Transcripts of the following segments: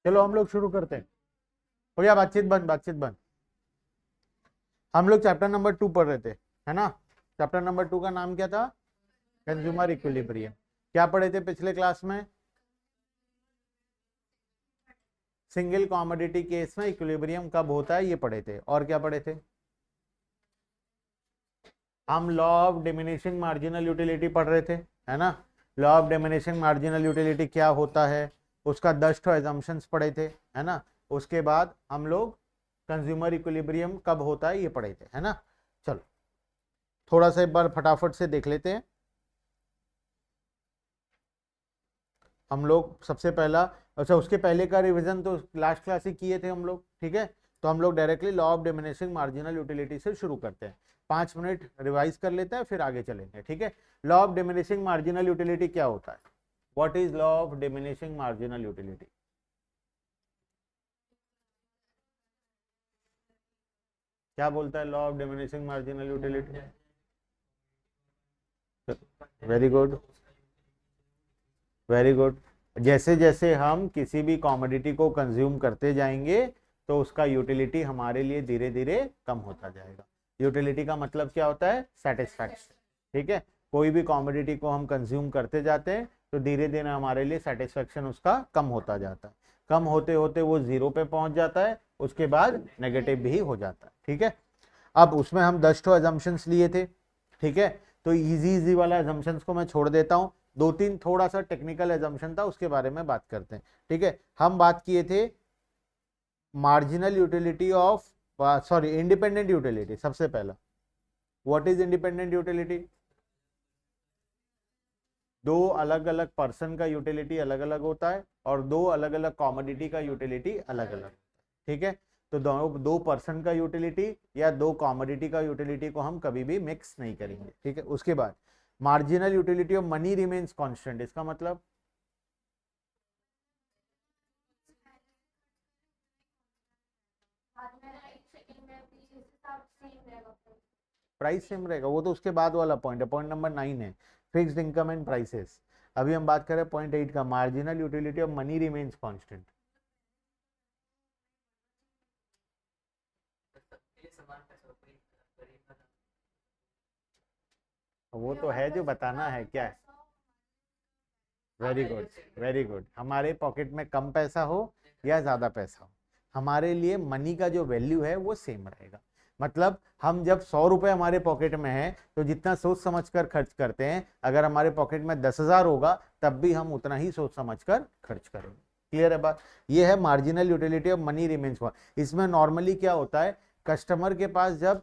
चलो हम लोग शुरू करते हैं। हो गया, बातचीत बंद, बातचीत बंद। हम लोग चैप्टर नंबर 2 पढ़ रहे थे, है ना। चैप्टर नंबर 2 का नाम क्या था? Consumer equilibrium. क्या पढ़े थे पिछले क्लास में? सिंगल कॉमोडिटी केस में इक्विलिब्रियम कब होता है ये पढ़े थे। और क्या पढ़े थे? हम law of diminishing marginal utility पढ़ रहे थे, है ना। Law of diminishing marginal utility क्या होता है उसका 10 ठो एजम्पशंस पढ़े थे, है ना। उसके बाद हम लोग कंज्यूमर इक्विलिब्रियम कब होता है ये पढ़े थे, है ना। चलो थोड़ा सा एक बार फटाफट से देख लेते हैं। हम लोग सबसे पहला, अच्छा उसके पहले का रिवीजन तो लास्ट क्लास ही किए थे हम लोग, ठीक है। तो हम लोग directly law of diminishing marginal utility से शुरू करते हैं। 5 मिनट रिवाइज कर लेते हैं फिर आगे चलेंगे, ठीक है। Law of diminishing marginal utility क्या होता है? What is law of diminishing marginal utility? क्या बोलता है law of diminishing marginal utility? Very good, very good. जैसे जैसे हम किसी भी कॉमोडिटी को कंज्यूम करते जाएंगे तो उसका यूटिलिटी हमारे लिए धीरे धीरे कम होता जाएगा। यूटिलिटी का मतलब क्या होता है? सेटिस्फैक्शन, ठीक है। कोई भी कॉमोडिटी को हम कंज्यूम करते जाते हैं तो धीरे धीरे हमारे लिए सेटिस्फैक्शन उसका कम होता जाता है। कम होते होते वो 0 पे पहुंच जाता है, उसके बाद नेगेटिव भी हो जाता है, ठीक है। अब उसमें हम 10 ठो अजम्पशंस लिए थे, ठीक है। तो इजी इजी वाला अजम्पशंस को मैं छोड़ देता हूं, 2-3 थोड़ा सा टेक्निकल एजम्पशन था उसके बारे में बात करते हैं, ठीक है। हम बात किए थे marginal utility of, sorry independent utility. सबसे पहला व्हाट इज इंडिपेंडेंट यूटिलिटी? दो अलग अलग पर्सन का यूटिलिटी अलग अलग होता है और दो अलग अलग कॉमोडिटी का यूटिलिटी अलग अलग, ठीक है। तो दोनों, दो पर्सन का यूटिलिटी या दो कॉमोडिटी का यूटिलिटी को हम कभी भी मिक्स नहीं करेंगे, ठीक है। उसके बाद marginal utility of money remains constant. इसका मतलब प्राइस सेम रहेगा, वो तो उसके बाद वाला पॉइंट है, पॉइंट नंबर 9 है, फिक्स्ड इनकम एंड प्राइसेस। अभी हम बात करें पॉइंट 8 का, marginal utility of money remains constant. वो तो है जो बताना है क्या है। Very good, very good. हमारे पॉकेट में कम पैसा हो या ज्यादा पैसा हो, हमारे लिए मनी का जो वैल्यू है वो सेम रहेगा। मतलब हम जब 100 रुपए हमारे पॉकेट में है तो जितना सोच समझ कर खर्च करते हैं, अगर हमारे पॉकेट में 10,000 होगा तब भी हम उतना ही सोच समझ कर खर्च करेंगे। क्लियर है बात? ये है marginal utility of money remains. इसमें नॉर्मली क्या होता है, कस्टमर के पास जब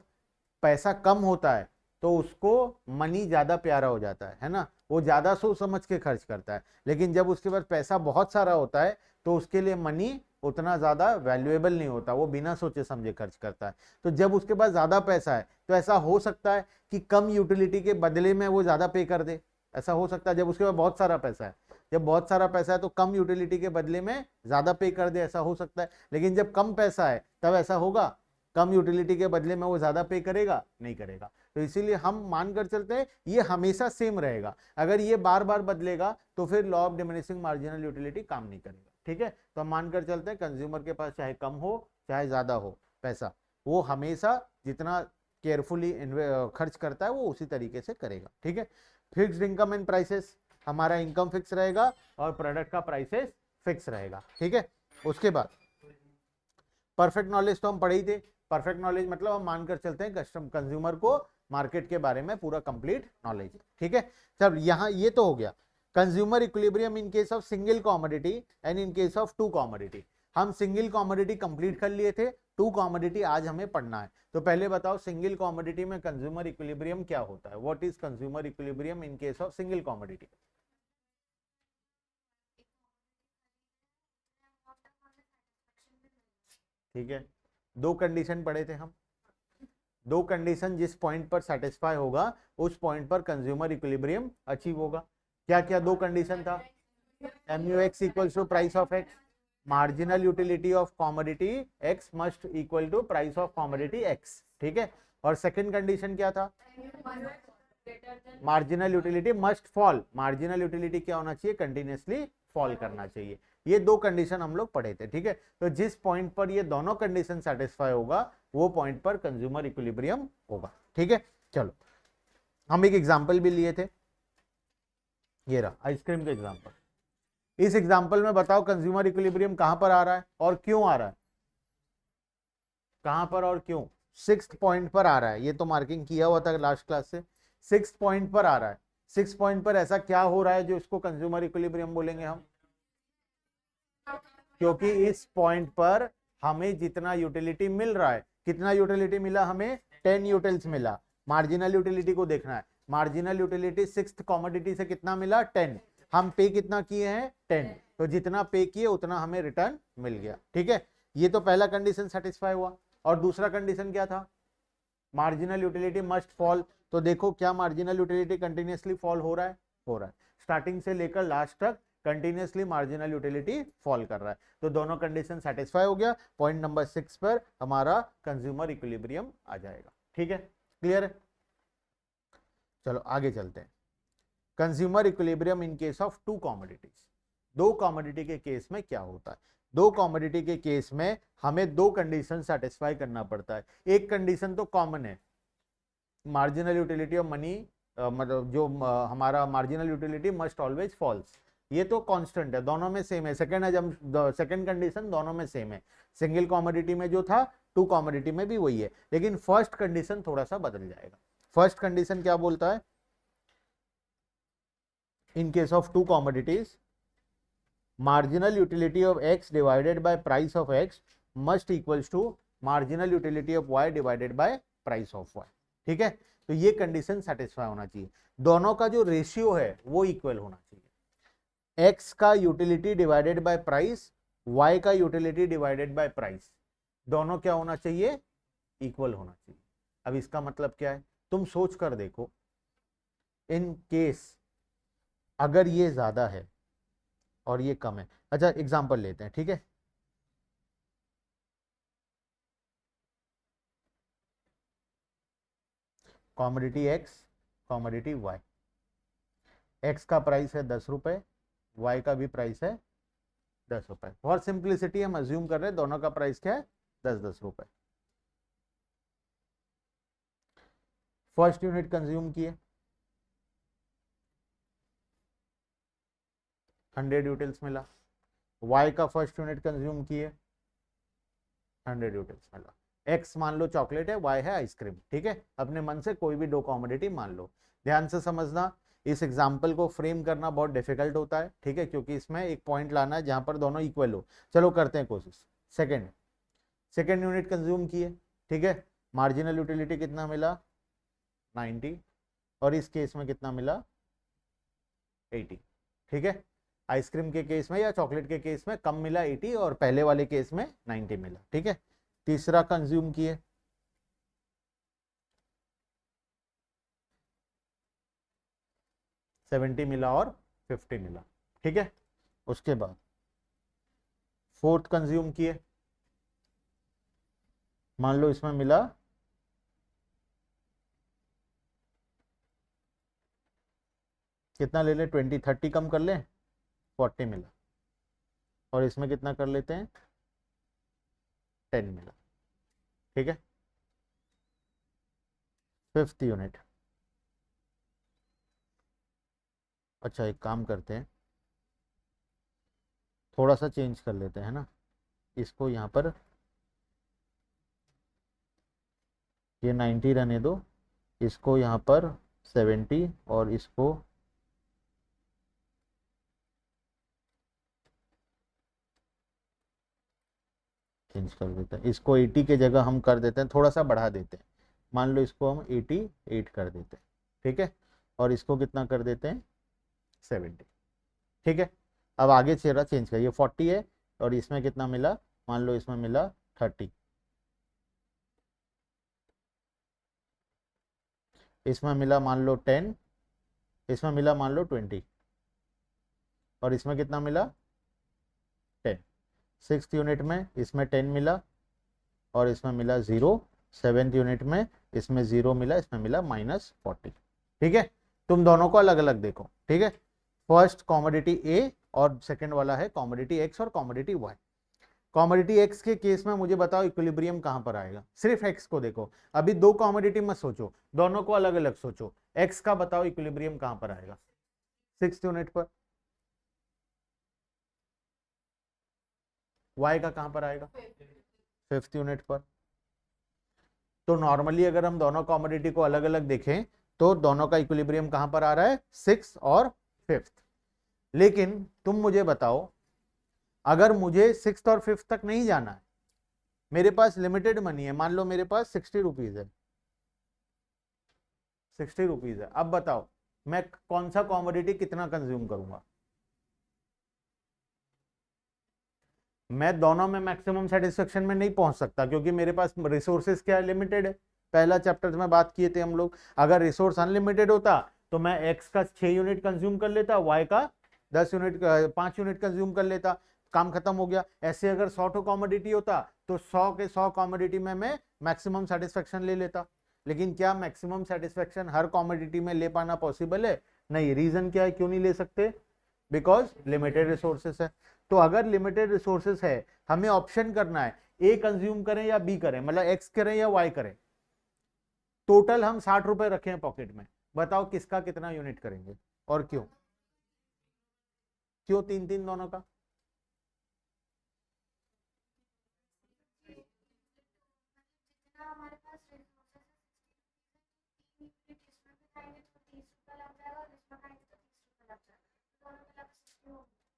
पैसा कम होता है तो उसको मनी ज्यादा प्यारा हो जाता है ना, वो ज्यादा सोच समझ के खर्च करता है। लेकिन जब उसके पास पैसा बहुत सारा होता है तो उसके लिए मनी उतना ज्यादा वैल्यूएबल नहीं होता, वो बिना सोचे समझे खर्च करता है। तो जब उसके पास ज्यादा पैसा है तो ऐसा हो सकता है कि कम यूटिलिटी के बदले में वो ज्यादा पे कर दे। ऐसा हो सकता है जब उसके पास बहुत सारा पैसा है, जब बहुत सारा पैसा है तो कम यूटिलिटी के बदले में ज्यादा पे कर दे, ऐसा हो सकता है। लेकिन जब कम पैसा है तब ऐसा होगा, कम यूटिलिटी के बदले में वो ज्यादा पे करेगा? नहीं करेगा। तो इसीलिए हम मानकर चलते हैं ये हमेशा सेम रहेगा। अगर ये बार बार बदलेगा तो फिर law of diminishing marginal utility काम नहीं करेगा, ठीक है। तो हम मानकर चलते हैं कंज्यूमर के पास चाहे कम हो चाहे ज्यादा हो पैसा, वो हमेशा जितना केयरफुली खर्च करता है वो उसी तरीके से करेगा, ठीक है। फिक्स्ड इनकम एंड प्राइसेस, हमारा इनकम फिक्स रहेगा और प्रोडक्ट का प्राइसेस फिक्स रहेगा, ठीक है। उसके बाद परफेक्ट नॉलेज तो हम पढ़े ही थे। परफेक्ट नॉलेज मतलब हम मानकर चलते हैं कस्टम कंज्यूमर को मार्केट के बारे में पूरा कंप्लीट नॉलेज है, ठीक है। सब यहाँ ये तो हो गया consumer equilibrium in case of single commodity and in case of two commodity. हम सिंगल कॉमोडिटी कंप्लीट कर लिए थे, टू कॉमोडिटी आज हमें पढ़ना है। तो पहले बताओ सिंगल कॉमोडिटी में कंज्यूमर इक्विलिब्रियम क्या होता है? What is consumer equilibrium in case of single commodity? ठीक है, दो कंडीशन पढ़े थे हम, दो कंडीशन जिस पॉइंट पर सेटिस्फाई होगा उस पॉइंट पर कंज्यूमर इक्विलिब्रियम अचीव होगा। क्या क्या दो कंडीशन था? MUX equals to price of X, marginal utility of commodity X must equal to price of commodity X, ठीक है। और सेकंड कंडीशन क्या था? Marginal utility must fall, marginal utility क्या होना चाहिए? कंटिन्यूसली फॉल करना चाहिए, ये दो कंडीशन हम लोग पढ़े थे, ठीक है। तो जिस पॉइंट पर ये दोनों कंडीशन सेटिस्फाई होगा वो पॉइंट पर कंज्यूमर इक्विलिब्रियम होगा, ठीक है। चलो हम एक एग्जांपल भी लिए थे, ये रहा आइसक्रीम का एग्जांपल। इस एग्जांपल में बताओ कंज्यूमर इक्विलिब्रियम कहां पर आ रहा है और क्यों आ रहा है, कहां पर और क्यों? 6th पॉइंट पर आ रहा है, ये तो मार्किंग किया हुआ था लास्ट क्लास से। 6th पॉइंट पर आ रहा है। 6th पॉइंट पर ऐसा क्या हो रहा है जो इसको कंज्यूमर इक्विलिब्रियम बोलेंगे हम? क्योंकि इस पॉइंट पर हमें जितना यूटिलिटी मिल रहा है, कितना यूटिलिटी मिला हमें? 10 यूटिल्स मिला। मार्जिनल यूटिलिटी को देखना है, मार्जिनल यूटिलिटी 6th कॉमोडिटी से कितना मिला? 10। हम पे कितना किए हैं? 10। तो जितना पे किए उतना हमें रिटर्न मिल गया, ठीक है। ये तो पहला कंडीशन सेटिस्फाई हुआ। और दूसरा कंडीशन क्या था? Marginal utility must fall. तो देखो क्या मार्जिनल यूटिलिटी कंटिन्यूअसली फॉल हो रहा है? हो रहा है। स्टार्टिंग से लेकर लास्ट तक कंटिन्यूअसली मार्जिनल यूटिलिटी फॉल कर रहा है। तो दोनों कंडीशन सेटिस्फाई हो गया। पॉइंट नंबर 6 पर हमारा कंज्यूमर इक्विलिब्रियम आ जाएगा, ठीक है। क्लियर है? चलो आगे चलते हैं। Consumer equilibrium in case of two commodities. दो कॉमोडिटी के केस में क्या होता है? दो कॉमोडिटी के केस में हमें दो कंडीशन सेटिस्फाई करना पड़ता है। एक कंडीशन तो कॉमन है, मार्जिनल यूटिलिटी ऑफ मनी, मतलब जो हमारा marginal utility must always falls, ये तो कांस्टेंट है, दोनों में सेम है। सेकंड कंडीशन दोनों में सेम है। सिंगल कॉमोडिटी में जो था टू कॉमोडिटी में भी वही है, लेकिन फर्स्ट कंडीशन थोड़ा सा बदल जाएगा। फर्स्ट कंडीशन क्या बोलता है? In case of two commodities marginal utility of x divided by price of x must equals to marginal utility of y divided by price of y, ठीक है। तो ये कंडीशन सेटिस्फाई होना चाहिए। दोनों का जो रेशियो है वो इक्वल होना चाहिए। x का utility divided by price, y का यूटिलिटी डिवाइडेड बाय प्राइस, दोनों क्या होना चाहिए? इक्वल होना चाहिए। अब इसका मतलब क्या है? तुम सोच कर देखो, इन केस अगर ये ज्यादा है और ये कम है। अच्छा एग्जांपल लेते हैं, ठीक है। Commodity X, commodity Y. X का प्राइस है 10 रुपए, वाई का भी प्राइस है 10 रुपए। फॉर सिंप्लिसिटी हम अज्यूम कर रहे हैं दोनों का प्राइस क्या है? 10-10 रुपए। फर्स्ट यूनिट कंज्यूम किए 100 यूटिल्स मिला। वाई का फर्स्ट यूनिट कंज्यूम किए 100 यूटिल्स मिला। एक्स मान लो चॉकलेट है, वाई है आइसक्रीम, ठीक है। अपने मन से कोई भी दो कॉमोडिटी मान लो। ध्यान से समझना, इस एग्जाम्पल को फ्रेम करना बहुत डिफिकल्ट होता है, ठीक है, क्योंकि इसमें एक पॉइंट लाना है जहां पर दोनों इक्वल हो। चलो करते हैं कोशिश। सेकेंड यूनिट कंज्यूम किए, ठीक है। मार्जिनल यूटिलिटी कितना मिला? 90। और इस केस में कितना मिला? 80, ठीक है। आइसक्रीम के केस में या चॉकलेट के केस में कम मिला 80 और पहले वाले केस में 90 मिला, ठीक है। तीसरा कंज्यूम किए 70 मिला और 50 मिला, ठीक है। उसके बाद फोर्थ कंज्यूम किए, मान लो इसमें मिला कितना ले ले? 20-30 कम कर ले, 40 मिला। और इसमें कितना कर लेते हैं? 10 मिला, ठीक है। Fifth unit. अच्छा एक काम करते हैं, थोड़ा सा चेंज कर लेते हैं ना, इसको यहाँ पर ये 90 रहने दो, इसको यहाँ पर 70 और इसको चेंज कर देते हैं। इसको 80 के जगह हम कर देते हैं, थोड़ा सा बढ़ा देते हैं। मान लो इसको हम 88 कर देते हैं, ठीक है। और इसको कितना कर देते हैं? 70, ठीक है। अब आगे चेहरा चेंज करिए, 40 है और इसमें कितना मिला? मान लो इसमें मिला 30, इसमें मिला मान लो 10, इसमें मिला मान लो 20 और इसमें कितना मिला? 10। सिक्स यूनिट में इसमें 10 मिला और इसमें मिला 0। सेवेंथ यूनिट में इसमें 0 मिला, इसमें मिला -40, ठीक है। तुम दोनों को अलग अलग देखो, ठीक है। फर्स्ट कॉमोडिटी ए और सेकंड वाला है कॉमोडिटी एक्स और कॉमोडिटी वाई। कॉमोडिटी एक्स के केस में मुझे बताओ इक्विलिब्रियम कहां पर आएगा, सिर्फ एक्स को देखो, अभी दो कॉमोडिटी मत सोचो, दोनों को अलग अलग सोचो। एक्स का बताओ इक्विलिब्रियम कहां पर आएगा, 6th यूनिट पर। वाई का कहां पर आएगा, 5th यूनिट पर। तो नॉर्मली अगर हम दोनों कॉमोडिटी को अलग अलग देखें तो दोनों का इक्विलिब्रियम कहां पर आ रहा है, 6 और 5th। लेकिन तुम मुझे बताओ, अगर मुझे 6th और 5th तक नहीं जाना है, मेरे पास लिमिटेड मनी है, मान लो मेरे पास 60 रुपीज है, 60 रुपीज है, अब बताओ मैं कौन सा कॉमोडिटी कितना कंज्यूम करूंगा। मैं दोनों में मैक्सिमम सेटिस्फेक्शन में नहीं पहुंच सकता क्योंकि मेरे पास रिसोर्सेज क्या है, लिमिटेड है। पहला चैप्टर में बात किए थे हम लोग, अगर रिसोर्स अनलिमिटेड होता तो मैं एक्स का 6 यूनिट कंज्यूम कर लेता, वाई का 10 यूनिट 5 यूनिट कंज्यूम कर लेता, काम खत्म हो गया। ऐसे अगर 100 कॉमोडिटी होता तो 100 के 100 कॉमोडिटी में मैं मैक्सिमम सेटिस्फेक्शन ले लेता। लेकिन क्या मैक्सिमम सेटिस्फेक्शन हर कॉमोडिटी में ले पाना पॉसिबल है, नहीं। रीजन क्या है, क्यों नहीं ले सकते, बिकॉज लिमिटेड रिसोर्सेस है। तो अगर लिमिटेड रिसोर्सेस है, हमें ऑप्शन करना है ए कंज्यूम करें या बी करें, मतलब एक्स करें या वाई करें। टोटल हम 60 रुपए रखे हैं पॉकेट में, बताओ किसका कितना यूनिट करेंगे और क्यों, क्यों तीन तीन दोनों का।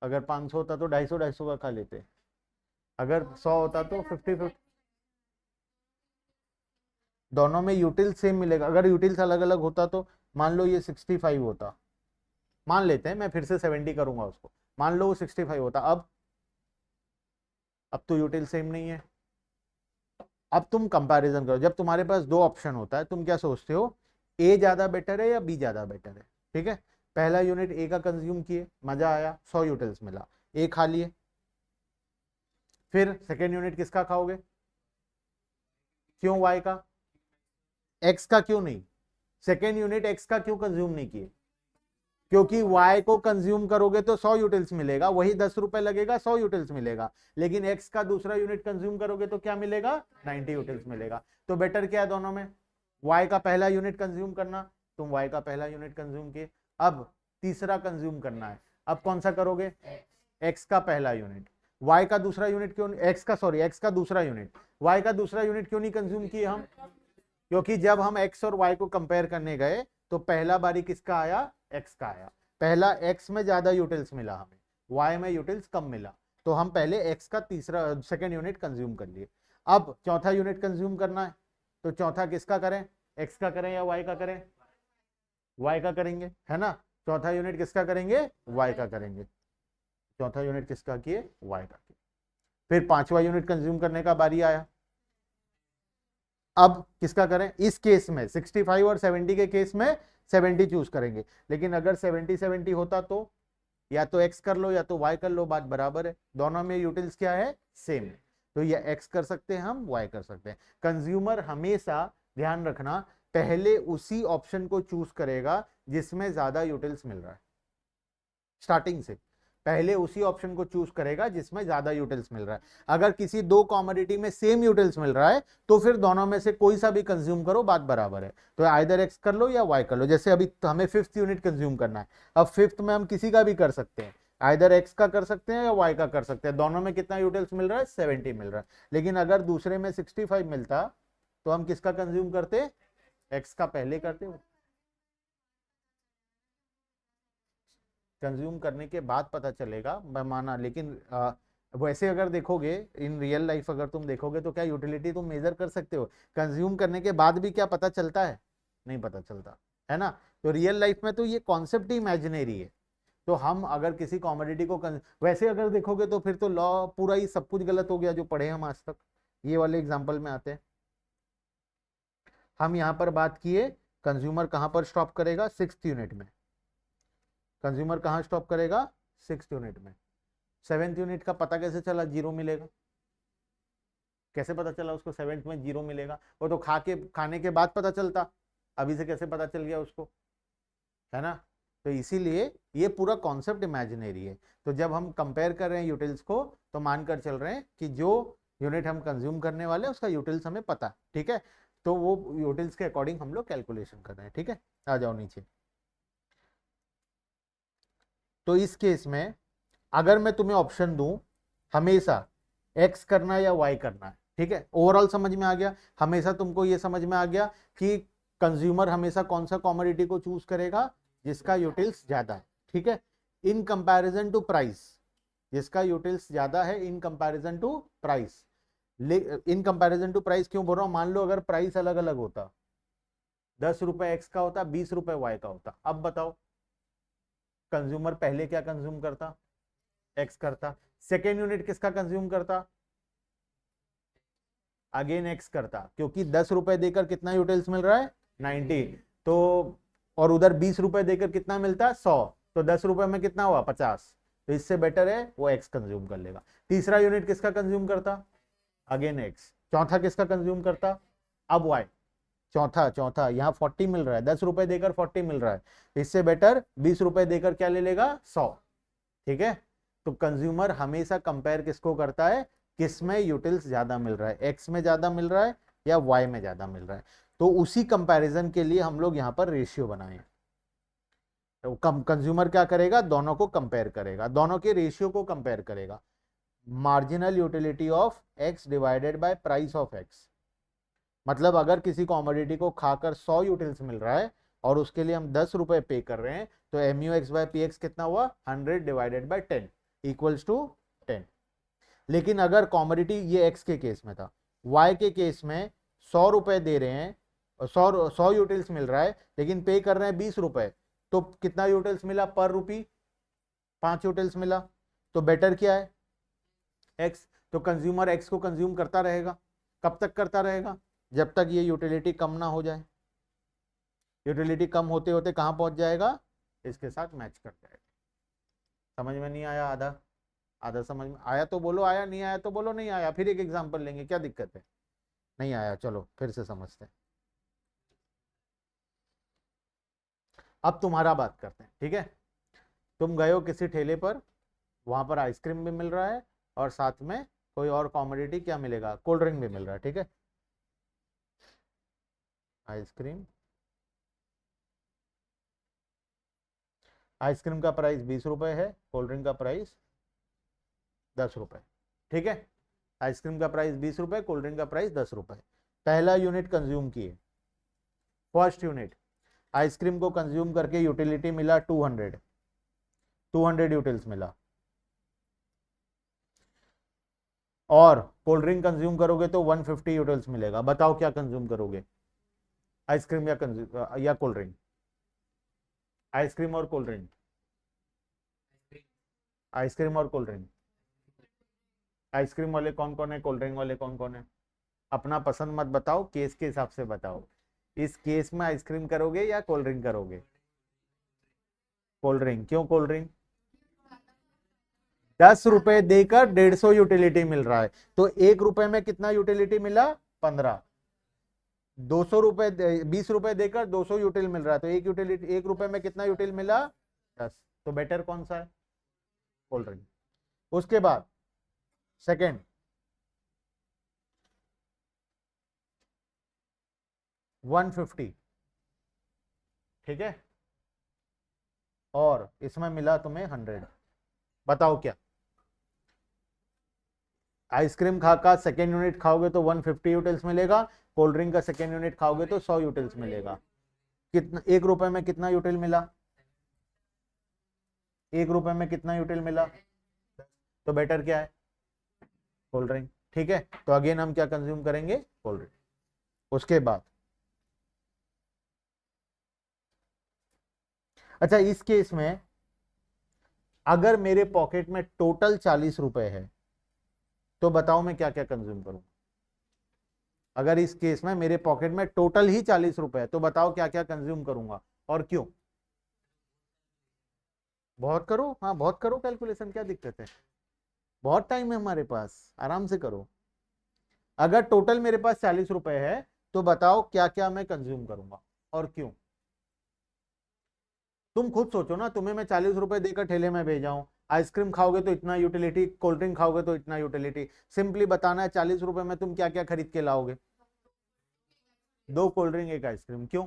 अगर 500 होता तो 250 का खा लेते, अगर 100 होता तो 50-50। दोनों में यूटिल सेम मिलेगा, अगर यूटिल्स अलग अलग होता तो मान लो ये 65 होता, मान लेते हैं, मैं फिर से 70 करूंगा उसको, मान लो वो 65 होता। अब तो यूटिल सेम नहीं है। अब तुम कंपैरिजन करो, जब तुम्हारे पास दो ऑप्शन होता है तुम क्या सोचते हो, ए ज्यादा बेटर है या बी ज्यादा बेटर है। ठीक है, पहला यूनिट ए का कंज्यूम किए, मजा आया, 100 यूटिल्स मिला, ए खा लिए। फिर सेकेंड यूनिट किसका खाओगे, क्यों वाई का, एक्स का क्यों नहीं, सेकेंड यूनिट एक्स का क्यों कंज्यूम नहीं किए, क्योंकि y को कंज्यूम करोगे तो 100 यूटिल्स मिलेगा, वही 10 रुपए लगेगा, 100 यूटिल्स मिलेगा। लेकिन x का दूसरा यूनिट कंज्यूम करोगे तो क्या मिलेगा, 90 यूटिल्स मिलेगा। तो बेटर क्या है दोनों में, y का पहला यूनिट कंज्यूम करना, तुम y का पहला यूनिट कंज्यूम किए, अब तीसरा कंज्यूम करना है, अब कौन सा करोगे, x का पहला यूनिट। y का दूसरा यूनिट क्यों, x का दूसरा यूनिट, y का दूसरा यूनिट क्यों नहीं कंज्यूम किए हम, क्योंकि जब हम x और y को कंपेयर करने गए तो पहला बारी किसका आया, x का आया। पहला x में ज्यादा यूटिल्स मिला हमें, y में यूटिल्स कम मिला, तो हम पहले x का तीसरा सेकेंड यूनिट कंज्यूम कर लिए। अब चौथा यूनिट कंज्यूम करना है, तो चौथा किसका करें, x का करें या y का करें, y का करेंगे, है ना। चौथा यूनिट किसका करेंगे, y का करेंगे, चौथा यूनिट किसका किए, y का किए। फिर पांचवा यूनिट कंज्यूम करने का बारी आया, अब किसका करें, इस केस में 65 और 70 के केस में 70 चूज करेंगे। लेकिन अगर 70-70 होता तो या तो x कर लो या तो y कर लो, बात बराबर है, दोनों में यूटिल्स क्या है, सेम है। तो ये x कर सकते हैं हम, y कर सकते हैं। कंज्यूमर हमेशा ध्यान रखना, पहले उसी ऑप्शन को चूज करेगा जिसमें ज्यादा यूटिल्स मिल रहा है, स्टार्टिंग से पहले उसी ऑप्शन को चूज करेगा जिसमें ज्यादा यूटिल्स मिल रहा है। अगर किसी दो कॉमोडिटी में सेम यूटिल्स मिल रहा है तो फिर दोनों में से कोई सा भी कंज्यूम करो, बात बराबर है। तो आइदर एक्स कर लो या वाई कर लो। जैसे अभी तो हमें 5th यूनिट कंज्यूम करना है, अब 5th में हम किसी का भी कर सकते हैं, आइदर एक्स का कर सकते हैं या वाई का कर सकते हैं। दोनों में कितना यूटिल्स मिल रहा है, 70 मिल रहा है। लेकिन अगर दूसरे में 65 मिलता तो हम किसका कंज्यूम करते, एक्स का पहले करते, कंज्यूम करने के बाद पता चलेगा, मैं माना। लेकिन वैसे अगर देखोगे इन रियल लाइफ, अगर तुम देखोगे तो क्या यूटिलिटी तुम मेजर कर सकते हो, कंज्यूम करने के बाद भी क्या पता चलता है, नहीं पता चलता, है ना। तो रियल लाइफ में तो ये कॉन्सेप्ट ही इमेजिनरी है। तो हम अगर किसी कॉमोडिटी को वैसे अगर देखोगे तो फिर तो लॉ पूरा ही सब कुछ गलत हो गया जो पढ़े हम आज तक। ये वाले एग्जाम्पल में आते हैं, हम यहाँ पर बात किए कंज्यूमर कहाँ पर स्टॉप करेगा, 6th यूनिट में। कंज्यूमर कहाँ स्टॉप करेगा, 6th यूनिट में। 7th यूनिट का पता कैसे चला, जीरो मिलेगा, कैसे पता चला उसको 7th में जीरो मिलेगा, वो तो खाने के बाद पता चलता, अभी से कैसे पता चल गया उसको, है ना। तो इसीलिए ये पूरा कॉन्सेप्ट इमेजिनरी है। तो जब हम कंपेयर कर रहे हैं यूटिल्स को, तो मानकर चल रहे हैं कि जो यूनिट हम कंज्यूम करने वाले हैं उसका यूटिल्स हमें पता, ठीक है। तो वो यूटिल्स के अकॉर्डिंग हम लोग कैलकुलेशन कर रहे हैं, ठीक है। आ जाओ नीचे। तो इस केस में अगर मैं तुम्हें ऑप्शन दूं हमेशा एक्स करना या वाई करना है, ठीक है, ओवरऑल समझ में आ गया। हमेशा तुमको ये समझ में आ गया कि कंज्यूमर हमेशा कौन सा कॉमोडिटी को चूज करेगा, जिसका यूटिल्स ज्यादा है, ठीक है, इन कंपैरिजन टू प्राइस, जिसका यूटिल्स ज्यादा है in comparison to price. In comparison to price क्यों बोल रहा हूं, मान लो अगर प्राइस अलग अलग होता, 10 रुपए एक्स का होता, 20 रुपए वाई का होता, अब बताओ कंज्यूमर पहले क्या कंज्यूम करता, एक्स करता। सेकेंड यूनिट किसका कंज्यूम करता, अगेन एक्स करता, क्योंकि 10 रुपए देकर कितना यूटिल्स मिल रहा है, 90। तो और उधर 20 रुपए देकर कितना मिलता है, 100। तो 10 रुपए में कितना हुआ, 50। तो इससे बेटर है वो एक्स कंज्यूम कर लेगा। तीसरा यूनिट किसका कंज्यूम करता, अगेन एक्स। चौथा किसका कंज्यूम करता, अब वाई। चौथा चौथा यहाँ 40 मिल रहा है, 10 रुपए देकर 40 मिल रहा है, इससे बेटर 20 रुपए देकर क्या ले लेगा, 100, ठीक है। तो कंज्यूमर हमेशा कंपेयर किसको करता है, किसमें यूटिल्स ज्यादा मिल रहा है, एक्स में ज्यादा मिल रहा है या वाई में ज्यादा मिल रहा है। तो उसी कंपैरिजन के लिए हम लोग यहाँ पर रेशियो बनाए। तो कंज्यूमर क्या करेगा, दोनों को कंपेयर करेगा, दोनों के रेशियो को कंपेयर करेगा। Marginal utility of X divided by price of x, मतलब अगर किसी कॉमोडिटी को खाकर 100 यूटिल्स मिल रहा है और उसके लिए हम 10 रुपए पे कर रहे हैं, तो M U X by P X कितना हुआ, 100 डिवाइडेड बाय 10 इक्वल्स टू 10। लेकिन अगर कॉमोडिटी, ये एक्स के केस में था, वाई के केस में 100 रुपए दे रहे हैं, 100 यूटिल्स मिल रहा है, लेकिन पे कर रहे हैं 20 रुपए, तो कितना यूटिल्स मिला पर रुपी, 5 यूटिल्स मिला। तो बेटर क्या है, एक्स। तो कंज्यूमर एक्स को कंज्यूम करता रहेगा, कब तक करता रहेगा, जब तक ये यूटिलिटी कम ना हो जाए। यूटिलिटी कम होते होते कहां पहुंच जाएगा, इसके साथ मैच कर जाएगा। समझ में नहीं आया, आधा आधा समझ में आया तो बोलो आया, नहीं आया तो बोलो नहीं आया, फिर एक एग्जांपल लेंगे, क्या दिक्कत है। नहीं आया, चलो फिर से समझते हैं। अब तुम्हारा बात करते हैं, ठीक है। तुम गए हो किसी ठेले पर, वहां पर आइसक्रीम भी मिल रहा है और साथ में कोई और कॉमोडिटी क्या मिलेगा, कोल्ड ड्रिंक भी मिल रहा है, ठीक है। आइसक्रीम, आइसक्रीम का प्राइस 20 रुपए है, कोल्ड ड्रिंक का प्राइस 10 रुपए, ठीक है। आइसक्रीम का प्राइस 20 रुपए, कोल्ड ड्रिंक का प्राइस 10 रुपए। पहला यूनिट कंज्यूम किए, फर्स्ट यूनिट आइसक्रीम को कंज्यूम करके यूटिलिटी मिला 200 यूटिल्स मिला, और कोल्ड ड्रिंक कंज्यूम करोगे तो 150 यूटिल्स मिलेगा। बताओ क्या कंज्यूम करोगे, आइसक्रीम या कोल्ड ड्रिंक, आइसक्रीम और कोल्ड ड्रिंक, आइसक्रीम और कोल्ड ड्रिंक। आइसक्रीम वाले कौन कौन है, कोल्ड ड्रिंक वाले कौन कौन है, अपना पसंद मत बताओ, केस के हिसाब से बताओ। इस केस में आइसक्रीम करोगे या कोल्ड ड्रिंक करोगे, कोल्ड ड्रिंक। क्यों कोल्ड ड्रिंक, 10 रुपए देकर 150 यूटिलिटी मिल रहा है, तो 1 रुपए में कितना यूटिलिटी मिला, 15। 200 रुपए, 20 रुपए देकर 200 यूटिल मिल रहा है, तो एक यूटिलिटी, 1 रुपए में कितना यूटिल मिला, 10। तो बेटर कौन सा है, कोल्ड ड्रिंक। उसके बाद सेकेंड, 150, ठीक है, और इसमें मिला तुम्हें 100। बताओ क्या, आइसक्रीम खाकर सेकेंड यूनिट खाओगे तो 150 यूटिल्स मिलेगा, कोल्ड ड्रिंक का सेकेंड यूनिट खाओगे तो 100 यूटिल्स मिलेगा। कितना, 1 रुपए में कितना यूटिल मिला, 1 रुपए में कितना यूटिल मिला, तो बेटर क्या है, कोल्ड ड्रिंक, ठीक है। तो अगेन हम क्या कंज्यूम करेंगे, कोल्ड ड्रिंक। उसके बाद अच्छा, इस केस में अगर मेरे पॉकेट में टोटल 40 रुपए है, तो बताओ मैं क्या क्या कंज्यूम करूं। अगर इस केस में मेरे पॉकेट में टोटल ही 40 रुपए है, तो बताओ क्या क्या कंज्यूम करूंगा और क्यों। बहुत करो, हाँ बहुत करो कैलकुलेशन, क्या दिक्कत है, बहुत टाइम है हमारे पास, आराम से करो। अगर टोटल मेरे पास 40 रुपए है, तो बताओ क्या क्या मैं कंज्यूम करूंगा और क्यों। तुम खुद सोचो ना, तुम्हें मैं 40 रुपए देकर ठेले में भेजाऊं, आइसक्रीम खाओगे तो इतना यूटिलिटी, कोल्ड ड्रिंक खाओगे तो इतना यूटिलिटी, सिंपली बताना है 40 रुपए में तुम क्या क्या खरीद के लाओगे? 2 कोल्ड ड्रिंक, 1 आइसक्रीम। क्यों?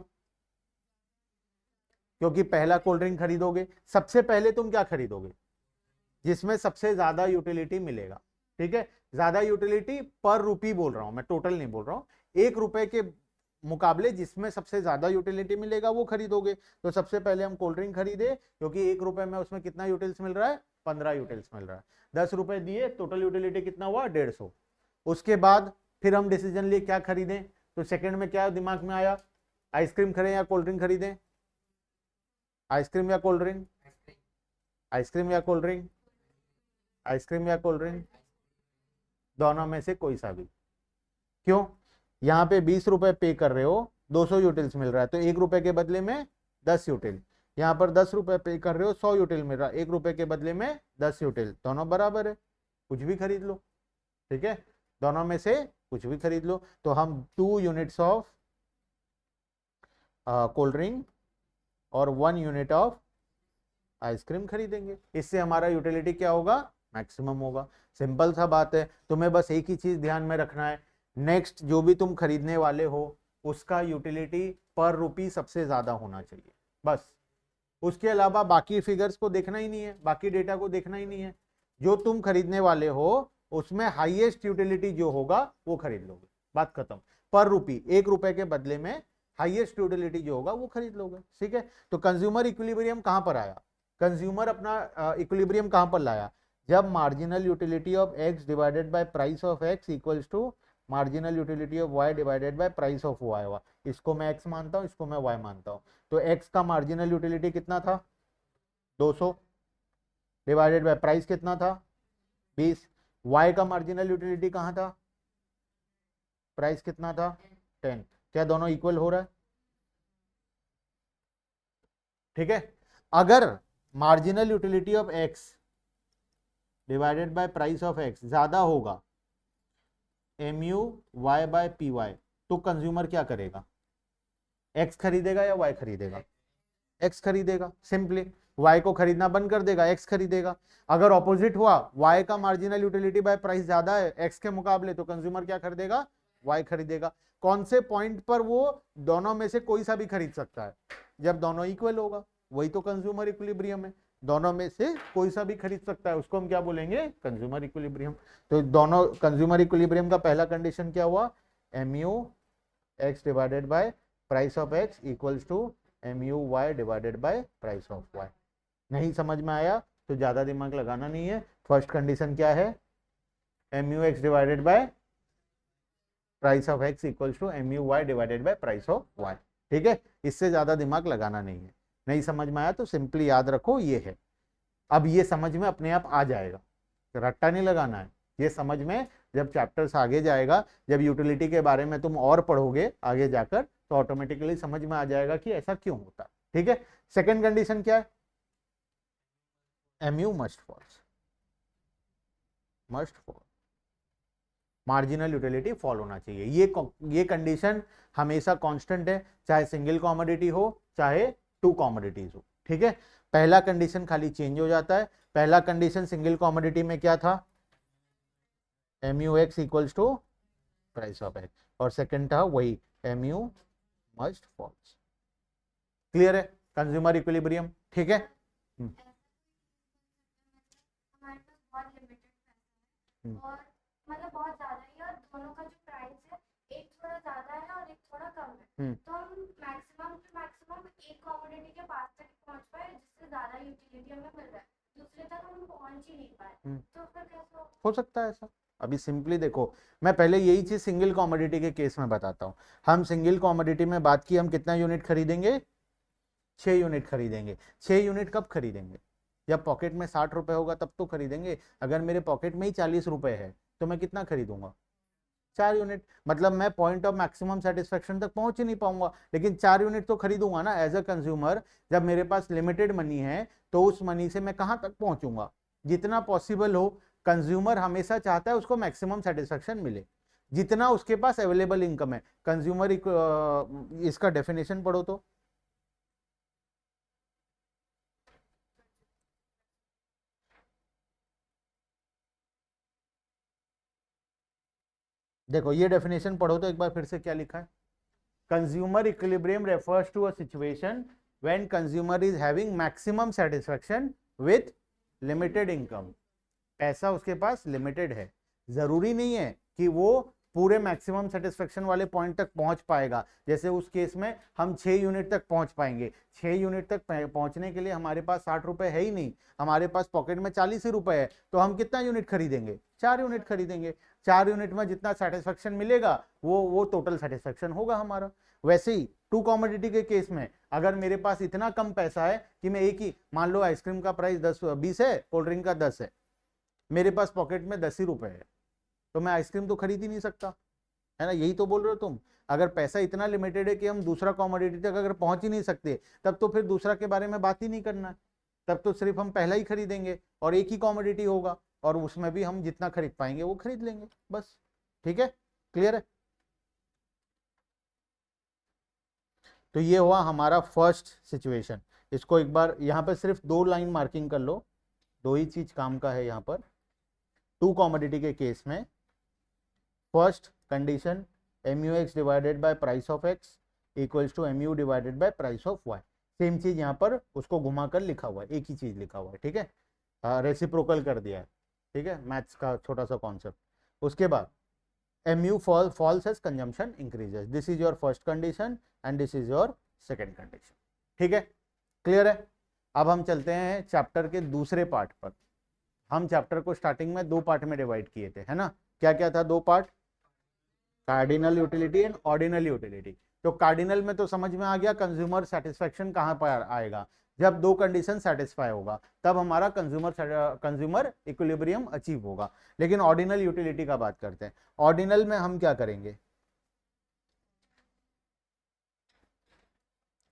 क्योंकि पहला कोल्ड ड्रिंक खरीदोगे, सबसे पहले तुम क्या खरीदोगे? जिसमें सबसे ज्यादा यूटिलिटी मिलेगा। ठीक है, ज्यादा यूटिलिटी पर रुपी बोल रहा हूं मैं, टोटल नहीं बोल रहा हूं। 1 रुपए के मुकाबले जिसमें सबसे ज्यादा यूटिलिटी मिलेगा वो खरीदोगे। तो सबसे पहले हम कोल्ड ड्रिंक खरीदे, क्योंकि 1 रुपए में उसमें कितना यूटिल्स मिल रहा है? 15 यूटिल्स मिल रहा है। 10 रुपए दिए, टोटल यूटिलिटी कितना हुआ? 150। उसके बाद फिर हम डिसीजन लिए क्या खरीदें। तो सेकंड में क्या दिमाग में आया? आइसक्रीम खरीदें या कोल्ड ड्रिंक खरीदें? आइसक्रीम या कोल्ड ड्रिंक? आइसक्रीम या कोल्ड ड्रिंक? आइसक्रीम या कोल्ड ड्रिंक? दोनों में से कोई सा भी। क्यों? यहाँ पे 20 रुपए पे कर रहे हो, 200 यूटिल्स मिल रहा है, तो 1 रुपए के बदले में 10 यूटिल। यहाँ पर 10 रुपए पे कर रहे हो, 100 यूटिल मिल रहा है, 1 रुपए के बदले में 10 यूटिल, दोनों बराबर है, कुछ भी खरीद लो। ठीक है, दोनों में से कुछ भी खरीद लो। तो हम 2 यूनिट्स ऑफ कोल्ड ड्रिंक और 1 यूनिट ऑफ आइसक्रीम खरीदेंगे। इससे हमारा यूटिलिटी क्या होगा? मैक्सिमम होगा। सिंपल सा बात है, तुम्हें बस एक ही चीज ध्यान में रखना है, नेक्स्ट जो भी तुम खरीदने वाले हो उसका यूटिलिटी पर रुपी सबसे ज्यादा होना चाहिए, बस। उसके अलावा बाकी फिगर्स को देखना ही नहीं है, बाकी डेटा को देखना ही नहीं है। जो तुम खरीदने वाले हो उसमें हाईएस्ट यूटिलिटी जो होगा वो खरीद लोगे, बात खत्म। पर रुपी, 1 रुपए के बदले में हाईएस्ट यूटिलिटी जो होगा वो खरीद लोगे। ठीक है, तो कंज्यूमर इक्विलिब्रियम कहां पर आया? कंज्यूमर अपना इक्विलिब्रियम कहां पर लाया? जब marginal utility of X divided by price of X equals to marginal utility of Y divided by price of Y हुआ। इसको मैं एक्स मानता हूं, इसको मैं वाई मानता हूं। तो एक्स का मार्जिनल यूटिलिटी कितना था? 200 डिवाइडेड बाय प्राइस कितना था? 20। वाई का मार्जिनल यूटिलिटी कहां था? प्राइस कितना था? 10। क्या दोनों इक्वल हो रहा है? ठीक है, अगर marginal utility of X divided by price of X ज्यादा होगा mu y by P Y, तो कंज्यूमर क्या करेगा? एक्स खरीदेगा या वाई खरीदेगा? एक्स खरीदेगा, सिंपली। वाई को खरीदना बंद कर देगा, एक्स खरीदेगा। अगर ऑपोजिट हुआ, वाई का मार्जिनल यूटिलिटी बाय प्राइस ज्यादा है एक्स के मुकाबले, तो कंज्यूमर क्या खरीदेगा? वाई खरीदेगा। कौन से पॉइंट पर वो दोनों में से कोई सा भी खरीद सकता है? जब दोनों इक्वल होगा, वही तो कंज्यूमर इक्विलिब्रियम है। दोनों में से कोई सा भी खरीद सकता है, उसको हम क्या बोलेंगे? Consumer equilibrium. तो दोनों कंज्यूमर इक्विलिब्रियम का पहला कंडीशन क्या हुआ? mu x divided by price of x equals to mu y divided by price of y। नहीं समझ में आया तो ज्यादा दिमाग लगाना नहीं है। फर्स्ट कंडीशन क्या है? mu x divided by price of x equals to mu y divided by price of y। ठीक है, इससे ज्यादा दिमाग लगाना नहीं है। नहीं समझ में आया तो सिंपली याद रखो ये है। अब ये समझ में अपने आप आ जाएगा, रट्टा नहीं लगाना है। ये समझ में जब चैप्टर्स आगे जाएगा, जब यूटिलिटी के बारे में तुम और पढ़ोगे आगे जाकर, तो ऑटोमेटिकली समझ में आ जाएगा कि ऐसा क्यों होता है। ठीक है, सेकंड कंडीशन क्या है? mu must falls, must fall, marginal utility fall होना चाहिए। ये कंडीशन हमेशा कांस्टेंट है, चाहे सिंगल कॉमोडिटी हो चाहे 2 कॉमोडिटीज हो। ठीक है, पहला कंडीशन खाली चेंज हो जाता है। पहला कंडीशन सिंगल कॉमोडिटी में क्या था? mu x equals to price of x, और सेकंड था वही mu मस्ट फॉल्स। क्लियर है? Consumer equilibrium. ठीक है, और मतलब बहुत ज्यादा ही, और दोनों का जो प्राइस है एक थोड़ा ज्यादा है और एक थोड़ा कम है, तो हम मैक्सिमम टू मैक्सिमम एक कमोडिटी के पास तक पहुंच पाए जिससे ज्यादा यूटिलिटी हमें मिल रहा है, दूसरे तक हम पहुंच ही नहीं पाए। तो फिर कैसे हो सकता है ऐसा? अभी सिंपली देखो, मैं पहले यही चीज सिंगल कॉमोडिटी के केस में बताता हूं। हम सिंगल कॉमोडिटी में बात की, हम कितना यूनिट खरीदेंगे? 6 यूनिट खरीदेंगे। 6 यूनिट कब खरीदेंगे? जब पॉकेट में 60 रुपए होगा तब तो खरीदेंगे। अगर मेरे पॉकेट में ही 40 रुपए है तो मैं कितना खरीदूंगा? 4 यूनिट। मतलब मैं पॉइंट ऑफ मैक्सिमम सेटिस्फेक्शन तक पहुंच ही नहीं पाऊंगा, लेकिन 4 यूनिट तो खरीदूंगा ना एज अ कंज्यूमर। जब मेरे पास लिमिटेड मनी है तो उस मनी से मैं कहां तक पहुंचूंगा? जितना पॉसिबल हो। कंज्यूमर हमेशा चाहता है उसको मैक्सिमम सेटिस्फेक्शन मिले, जितना उसके पास अवेलेबल इनकम है। कंज्यूमर इसका डेफिनेशन पढ़ो तो, देखो ये डेफिनेशन पढ़ो तो एक बार फिर से क्या लिखा है। Consumer equilibrium refers to a situation when consumer is having maximum satisfaction with limited income. पैसा उसके पास लिमिटेड है, जरूरी नहीं है कि वो पूरे मैक्सिमम सेटिस्फेक्शन वाले पॉइंट तक पहुंच पाएगा। जैसे उस केस में हम 6 यूनिट तक पहुंच पाएंगे, 6 यूनिट तक पहुंचने के लिए हमारे पास 60 रुपए है ही नहीं, हमारे पास पॉकेट में 40 ही रुपए है, तो हम कितना यूनिट खरीदेंगे, 4 यूनिट खरीदेंगे। 4 यूनिट में जितना सेटिस्फेक्शन मिलेगा वो टोटल सेटिस्फेक्शन होगा हमारा। वैसे ही टू कॉमोडिटी के केस में अगर मेरे पास इतना कम पैसा है कि मैं एक ही, मान लो आइसक्रीम का प्राइस 20 है, कोल्ड ड्रिंक का 10 है, मेरे पास पॉकेट में 10 ही रुपए है, तो मैं आइसक्रीम तो खरीद ही नहीं सकता, है ना। यही तो बोल रहे हो तुम। अगर पैसा इतना लिमिटेड है कि हम दूसरा कॉमोडिटी तक अगर पहुंच ही नहीं सकते, तब तो फिर दूसरा के बारे में बात ही नहीं करना है, तब तो सिर्फ हम पहला ही खरीदेंगे और एक ही कॉमोडिटी होगा और उसमें भी हम जितना खरीद पाएंगे वो खरीद लेंगे, बस। ठीक है, क्लियर है। तो ये हुआ हमारा फर्स्ट सिचुएशन। इसको एक बार यहाँ पर सिर्फ 2 लाइन मार्किंग कर लो, 2 ही चीज काम का है यहाँ पर। टू कॉमोडिटी के केस में first condition MUX divided by price of X equals to MU divided by price of Y। Same चीज यहाँ पर उसको घुमाकर लिखा हुआ है, एक ही चीज लिखा हुआ है, ठीक है, रेसिप्रोकल कर दिया है, ठीक है, मैथ्स का छोटा सा कॉन्सेप्ट। उसके बाद MU falls as consumption increases, this is your first condition and this is your second condition। ठीक है, क्लियर है। अब हम चलते हैं चैप्टर के दूसरे पार्ट पर। हम चैप्टर को स्टार्टिंग में 2 पार्ट में डिवाइड किए थे, है ना। क्या क्या था 2 part, cardinal utility and ordinal utility. तो कार्डिनल में तो समझ में आ गया कंज्यूमर सेटिस्फेक्शन कहां पर आएगा, जब 2 कंडीशन सेटिस्फाई होगा तब हमारा कंज्यूमर इक्विलिब्रियम अचीव होगा। लेकिन ऑर्डिनल यूटिलिटी का बात करते हैं। ऑर्डिनल में हम क्या करेंगे,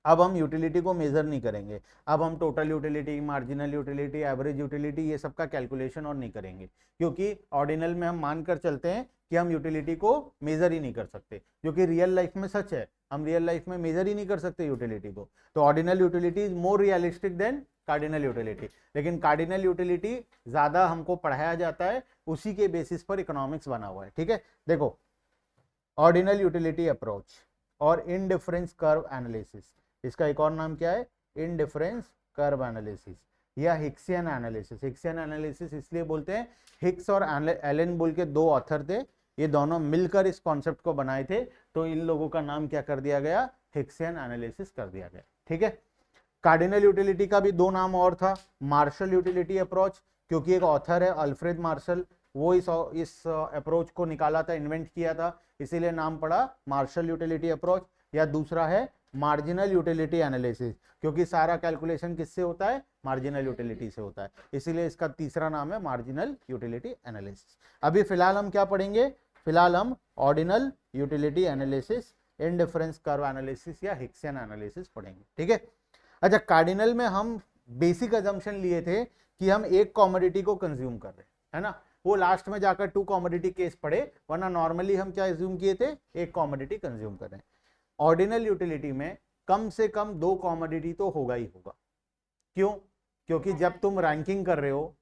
अब हम यूटिलिटी को मेजर नहीं करेंगे, अब हम total utility, marginal utility, average utility, ये सब का कैलकुलेशन और नहीं करेंगे, क्योंकि ऑर्डिनल में हम मानकर चलते हैं कि हम यूटिलिटी को मेजर ही नहीं कर सकते, जो कि रियल लाइफ में सच है, हम रियल लाइफ में मेजर ही नहीं कर सकते यूटिलिटी को। तो ordinal utility is more realistic than cardinal utility. लेकिन कार्डिनल यूटिलिटी ज्यादा हमको पढ़ाया जाता है, उसी के बेसिस पर इकोनॉमिक्स बना हुआ है, ठीक है। देखो, ऑर्डिनल यूटिलिटी अप्रोच और इनडिफरेंस कर्व एनालिसिस, इसका एक और नाम क्या है, इनडिफरेंस कर्व एनालिसिस या हिक्सियन एनालिसिस। हिक्सियन एनालिसिस इसलिए बोलते हैं, हिक्स और एलन बोल के 2 ऑथर थे, ये दोनों मिलकर इस कॉन्सेप्ट को बनाए थे, तो इन लोगों का नाम क्या कर दिया गया, हिक्सियन एनालिसिस कर दिया गया, ठीक है। कार्डिनल यूटिलिटी का भी 2 नाम और था, मार्शल यूटिलिटी अप्रोच, क्योंकि एक ऑथर है अल्फ्रेड मार्शल, वो इस अप्रोच को निकाला था, इन्वेंट किया था, इसीलिए नाम पड़ा मार्शल यूटिलिटी अप्रोच। या दूसरा है मार्जिनल यूटिलिटी एनालिसिस, क्योंकि सारा कैलकुलेशन किससे होता है, मार्जिनल यूटिलिटी से होता है, इसीलिए इसका तीसरा नाम है मार्जिनल यूटिलिटी एनालिसिस। अभी फिलहाल हम क्या पढ़ेंगे, फिलहाल हम ordinal utility analysis, indifference curve analysis या हिक्सियन एनालिसिस पढ़ेंगे, ठीक है। अच्छा, कार्डिनल में हम बेसिक अजम्पशन लिए थे कि हम एक कॉमोडिटी को कंज्यूम कर रहे हैं, है ना, वो लास्ट में जाकर 2 कॉमोडिटी केस पढ़े, वरना नॉर्मली हम क्या एज्यूम किए थे, एक कॉमोडिटी कंज्यूम कर रहे हैं। ऑर्डिनल यूटिलिटी में कम से कम 2 कॉमोडिटी तो होगा ही होगा। क्यों, क्योंकि जब तुम रैंकिंग कर रहे हो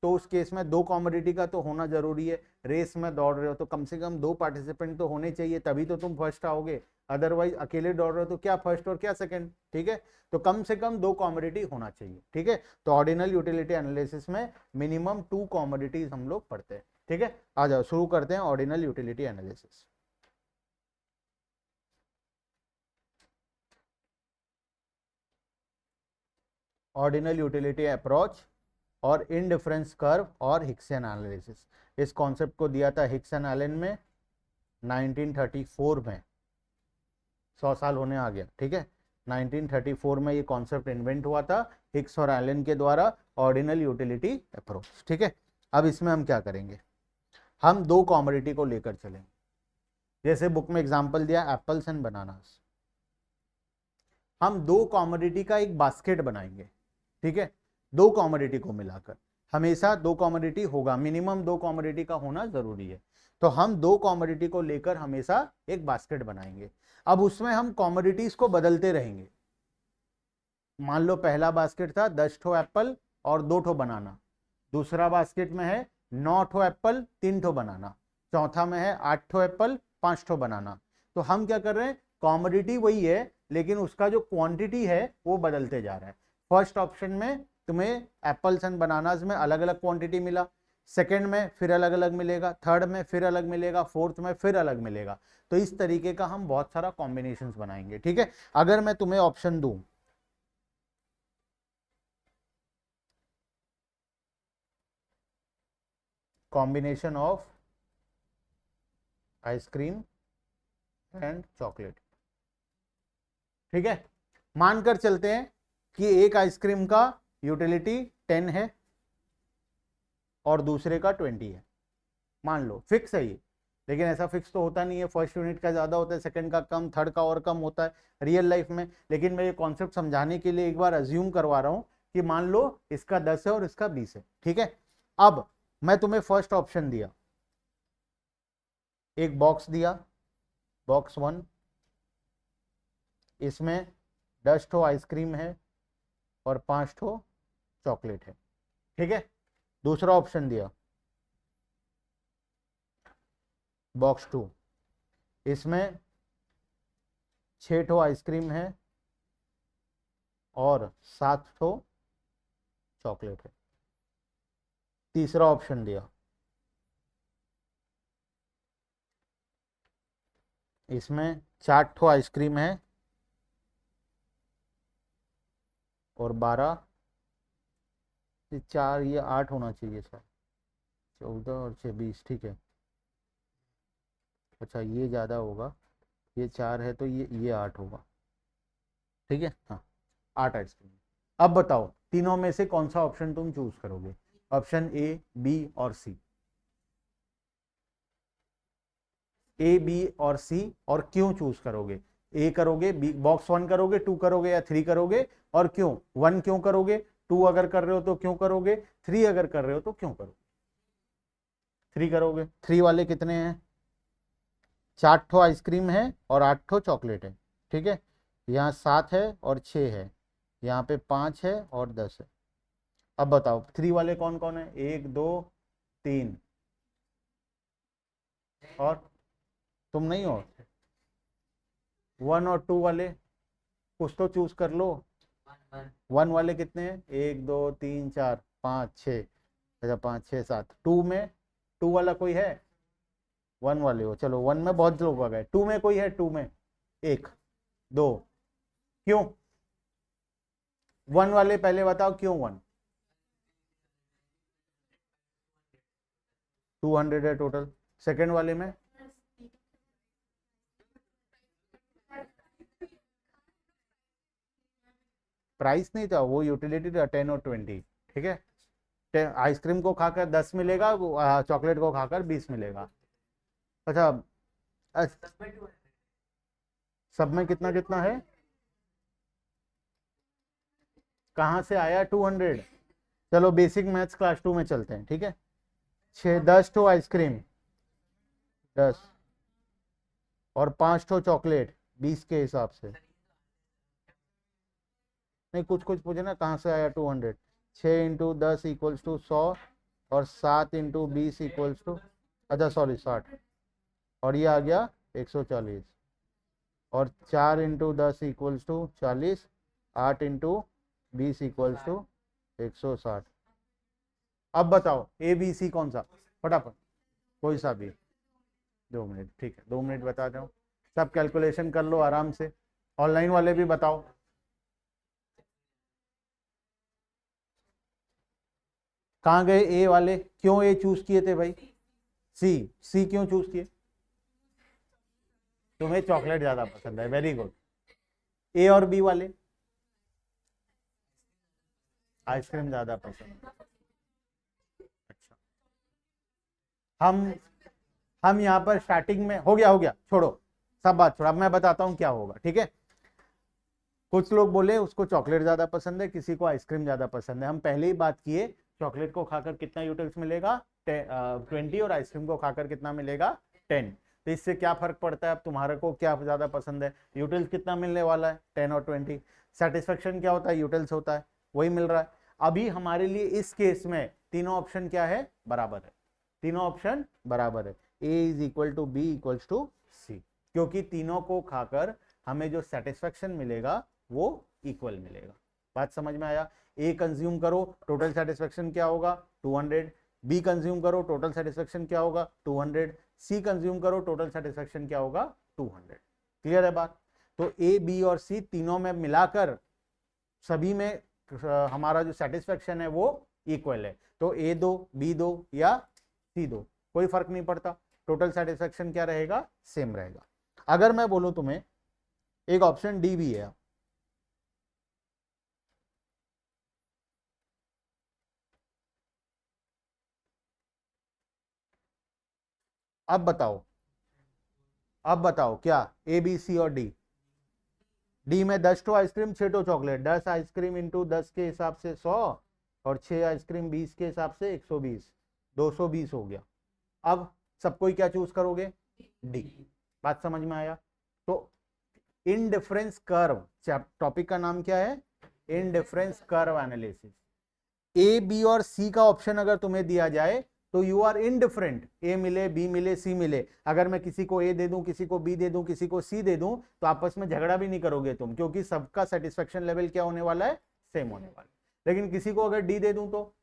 तो उस केस में 2 कॉमोडिटी का तो होना जरूरी है। रेस में दौड़ रहे हो तो कम से कम 2 पार्टिसिपेंट तो होने चाहिए, तभी तो तुम फर्स्ट आओगे, अदरवाइज अकेले दौड़ रहे हो तो क्या फर्स्ट और क्या सेकंड, ठीक है। तो कम से कम 2 कॉमोडिटी होना चाहिए, ठीक है। तो ऑर्डिनल यूटिलिटी एनालिसिस में मिनिमम 2 कॉमोडिटीज हम लोग पढ़ते हैं, ठीक है। आ जाओ शुरू करते हैं ordinal utility analysis. Ordinal utility approach और इनडिफरेंस कर्व और हिक्सियन एनालिसिस, इस कॉन्सेप्ट को दिया था हिक्सन एलन में 1934 में, 100 साल होने आ गया, ठीक है। 1934 में ये कॉन्सेप्ट इन्वेंट हुआ था हिक्स और एलन के द्वारा, ऑर्डिनल यूटिलिटी अप्रोच, ठीक है। अब इसमें हम क्या करेंगे, हम 2 कॉमोडिटी को लेकर चलेंगे, जैसे बुक में एग्जांपल दिया एप्पल्स एंड बनानास। हम 2 कॉमोडिटी का एक बास्केट बनाएंगे, ठीक है, 2 कॉमोडिटी को मिलाकर, हमेशा 2 कॉमोडिटी होगा, मिनिमम 2 कॉमोडिटी का होना जरूरी है। तो हम 2 कॉमोडिटी को लेकर हमेशा एक बास्केट बनाएंगे। अब उसमें हम कॉमोडिटीज को बदलते रहेंगे। मान लो पहला बास्केट था 10 ठो एप्पल और 2 ठो बनाना, दूसरा बास्केट में है 9 ठो एप्पल 3 ठो बनाना, चौथा में है 8 ठो एप्पल 5 ठो बनाना। तो हम क्या कर रहे हैं, कॉमोडिटी वही है लेकिन उसका जो क्वांटिटी है वो बदलते जा रहा है। फर्स्ट ऑप्शन में तुम्हें एप्पल्स एंड बनानास में अलग अलग क्वांटिटी मिला, सेकंड में फिर अलग अलग मिलेगा, थर्ड में फिर अलग मिलेगा, फोर्थ में फिर अलग मिलेगा। तो इस तरीके का हम बहुत सारा कॉम्बिनेशंस बनाएंगे, ठीक है। अगर मैं तुम्हें ऑप्शन दूं, combination of ice cream and chocolate, ठीक है, मानकर चलते हैं कि एक आइसक्रीम का यूटिलिटी 10 है और दूसरे का 20 है, मान लो फिक्स है ये। लेकिन ऐसा फिक्स तो होता नहीं है, फर्स्ट यूनिट का ज्यादा होता है, सेकंड का कम, थर्ड का और कम होता है रियल लाइफ में। लेकिन मैं ये कॉन्सेप्ट समझाने के लिए एक बार अज्यूम करवा रहा हूं कि मान लो इसका 10 है और इसका 20 है, ठीक है। अब मैं तुम्हें फर्स्ट ऑप्शन दिया, एक बॉक्स दिया, बॉक्स 1, इसमें 10 ठो आइसक्रीम है और 5 ठो चॉकलेट है, ठीक है। दूसरा ऑप्शन दिया, बॉक्स 2, इसमें 6 ठो आइसक्रीम है और 7 ठो चॉकलेट है। तीसरा ऑप्शन दिया, इसमें 4 ठो आइसक्रीम है और 12, 4 ये 8 होना चाहिए सर, 14 और 6 20, ठीक है। अच्छा ये ज़्यादा होगा, ये 4 है तो ये 8 होगा, ठीक है। हाँ 8 आइसक्रीम। अब बताओ तीनों में से कौन सा ऑप्शन तुम चूज करोगे, ऑप्शन ए, बी और सी। ए, बी और सी, और क्यों चूज करोगे? ए करोगे, बी, बॉक्स 1 करोगे, 2 करोगे या 3 करोगे, और क्यों? 1 क्यों करोगे, 2 अगर कर रहे हो तो क्यों करोगे, 3 अगर कर रहे हो तो क्यों करोगे? 3 करोगे। 3 वाले कितने हैं? 4 ठो आइसक्रीम है और 8 ठो चॉकलेट है, ठीक है। यहाँ 7 है और 6 है, यहाँ पे 5 है और 10 है। अब बताओ 3 वाले कौन कौन है? 1 2 3, और तुम नहीं हो। 1 और 2 वाले कुछ तो चूज कर लो। 1 वाले कितने हैं? 1 2 3 4 5 6, अच्छा 5 6 7। 2 में 2 वाला कोई है? 1 वाले हो, चलो 1 में बहुत लोग आ गए। 2 में कोई है? 2 में 1 2, क्यों 1 वाले? पहले बताओ क्यों 1? 200 है टोटल। सेकंड वाले में प्राइस नहीं था, वो यूटिलिटी था 10 और 20, ठीक है। आइसक्रीम को खाकर 10 मिलेगा, चॉकलेट को खाकर 20 मिलेगा। अच्छा सब में कितना कितना है? कहाँ से आया 200? चलो बेसिक मैथ्स क्लास 2 में चलते हैं, ठीक है। 10 ठो आइसक्रीम 10 और 5 ठो चॉकलेट 20 के हिसाब से। नहीं कुछ कुछ पूछे ना, कहाँ से आया 200? 6 इंटू 10 इक्वल्स टू 100 और 7 इंटू 20 इक्वल्स टू, अच्छा सॉरी 60, और ये आ गया 140, और 4 into 10 equals to 40, 8 into 20 equals to 160। अब बताओ ए बी सी कौन सा, फटाफट कोई सा भी। 2 मिनट, ठीक है 2 मिनट बता दो, सब कैलकुलेशन कर लो आराम से। ऑनलाइन वाले भी बताओ। कहाँ गए ए वाले? क्यों ए चूज किए थे भाई? सी क्यों चूज किए? तुम्हें चॉकलेट ज्यादा पसंद है, वेरी गुड। ए और बी वाले? आइसक्रीम ज्यादा पसंद। अच्छा हम यहाँ पर स्टार्टिंग में हो गया छोड़ो सब बात छोड़ो, अब मैं बताता हूँ क्या होगा, ठीक है। कुछ लोग बोले उसको चॉकलेट ज्यादा पसंद है, किसी को आइसक्रीम ज्यादा पसंद है। हम पहले ही बात किए चॉकलेट को खाकर कितना यूटिल्स मिलेगा? 20, और आइसक्रीम को खाकर कितना मिलेगा? 10। तो इससे क्या फर्क पड़ता है? अब तुम्हारे को क्या ज्यादा पसंद है? यूटिल्स कितना मिलने वाला है? 10 और 20। सेटिस्फेक्शन क्या होता है? यूटिल्स होता है, वही मिल रहा है। अभी हमारे लिए इस केस में तीनों ऑप्शन क्या है? बराबर है, तीनों ऑप्शन बराबर है। A is equal to B equals to C, क्योंकि तीनों को खाकर हमें जो सेटिस्फेक्शन मिलेगा वो इक्वल मिलेगा। बात समझ में आया? ए कंज्यूम करो, टोटल सेटिस्फेक्शन क्या होगा 200, बी कंज्यूम करो, टोटल सेटिस्फेक्शन क्या होगा 200, सी कंज्यूम करो, टोटल सेटिस्फेक्शन क्या होगा 200। क्लियर है बात? तो ए बी और सी तीनों में मिलाकर सभी में हमारा जो सेटिस्फेक्शन है वो इक्वल है, तो ए दो, बी दो या सी दो, कोई फर्क नहीं पड़ता, टोटल सेटिस्फेक्शन क्या रहेगा, सेम रहेगा। अगर मैं बोलूं तुम्हें एक ऑप्शन डी भी है, अब बताओ क्या ए बी सी और डी? डी में 10 टो आइसक्रीम 6 टो चॉकलेट, 10 आइसक्रीम इंटू 10 के हिसाब से 100 और 6 आइसक्रीम 20 के हिसाब से 120, 220 हो गया। अब सबको ही क्या चूज करोगे? डी। बात समझ में आया? तो इनडिफरेंस कर्व, टॉपिक का नाम क्या है? Indifference curve analysis. A B और सी का ऑप्शन अगर तुम्हें दिया जाए तो यू आर इनडिफरेंट, ए मिले, बी मिले, सी मिले, अगर मैं किसी को ए दे दूं, किसी को बी दे दूं, किसी को सी दे दूं, तो आपस में झगड़ा भी नहीं करोगे तुम, क्योंकि सबका सेटिस्फेक्शन लेवल क्या होने वाला है? सेम होने वाला है। लेकिन किसी को अगर डी दे दूं तो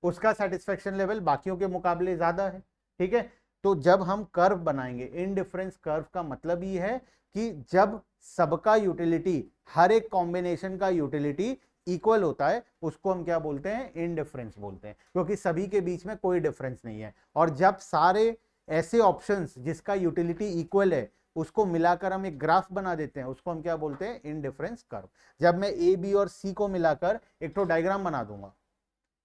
उसका सेटिस्फेक्शन लेवल बाकियों के मुकाबले ज्यादा है। ठीक है, तो जब हम कर्व बनाएंगे, इनडिफरेंस कर्व का मतलब ये है कि जब सबका यूटिलिटी, हर एक कॉम्बिनेशन का यूटिलिटी इक्वल होता है, उसको हम क्या बोलते हैं? इनडिफरेंस बोलते हैं, क्योंकि सभी के बीच में कोई डिफरेंस नहीं है। और जब सारे ऐसे ऑप्शंस जिसका यूटिलिटी इक्वल है उसको मिलाकर हम एक ग्राफ बना देते हैं, उसको हम क्या बोलते हैं? Indifference curve. जब मैं ए बी और सी को मिलाकर एक तो डायग्राम बना दूंगा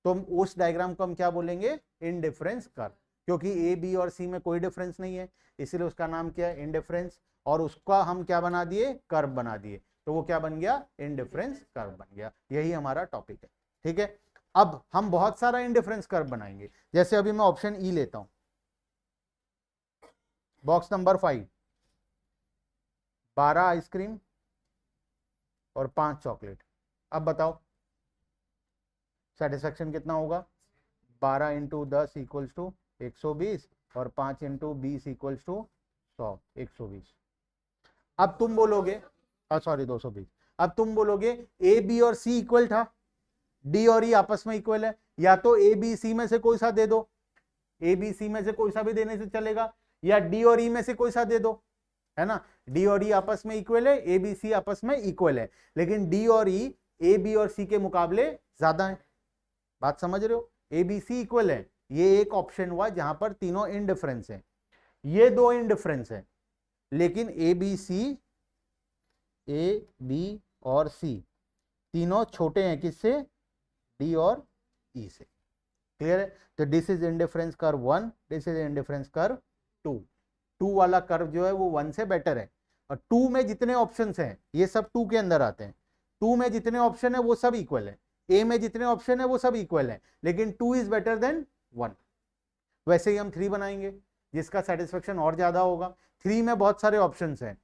तो उस डायग्राम को हम क्या बोलेंगे? इनडिफरेंस कर्व, क्योंकि ए बी और सी में कोई डिफरेंस नहीं है, इसलिए उसका नाम क्या है? इनडिफरेंस। और उसका हम क्या बना दिए? कर्व बना दिए, तो वो क्या बन गया? इनडिफरेंस कर्व बन गया। यही हमारा टॉपिक है। ठीक है, अब हम बहुत सारा इनडिफरेंस कर्व बनाएंगे। जैसे अभी मैं ऑप्शन ई लेता हूं, बॉक्स नंबर 5, 12 आइसक्रीम और 5 चॉकलेट। अब बताओ सेटिस्फेक्शन कितना होगा? 12 इंटू 10 इक्वल्स टू 120 और 5 इंटू 20 इक्वल्स टू 100, 120। अब तुम बोलोगे, सॉरी 220। अब तुम बोलोगे ए बी और सी इक्वल था, डी और ई आपस में इक्वल है, या तो ए बी सी में से कोई सा दे दो, ए बी सी में से कोई सा भी देने से चलेगा, या डी और ई में से कोई सा दे दो, है ना? डी और ई आपस में इक्वल है, ए बी सी आपस में इक्वल है, लेकिन डी और ई ए बी और सी के मुकाबले ज्यादा है। बात समझ रहे हो? ए बी सी इक्वल है, ये एक ऑप्शन हुआ जहां पर तीनों इनडिफरेंस है, ये दो इनडिफरेंस है, लेकिन A B C, A B और सी तीनों छोटे हैं किससे? डी और ई से। क्लियर है? तो this is indifference curve 1, this is indifference curve 2। 2 वाला कर्व जो है वो 1 से बेटर है। और 2 में जितने ऑप्शंस हैं ये सब 2 के अंदर आते हैं। 2 में जितने ऑप्शन है वो सब इक्वल है, ए में जितने ऑप्शन है वो सब इक्वल है, लेकिन 2 इज बेटर देन 1। वैसे ही हम 3 बनाएंगे जिसका सेटिस्फेक्शन और ज्यादा होगा। 3 में बहुत सारे ऑप्शंस हैं,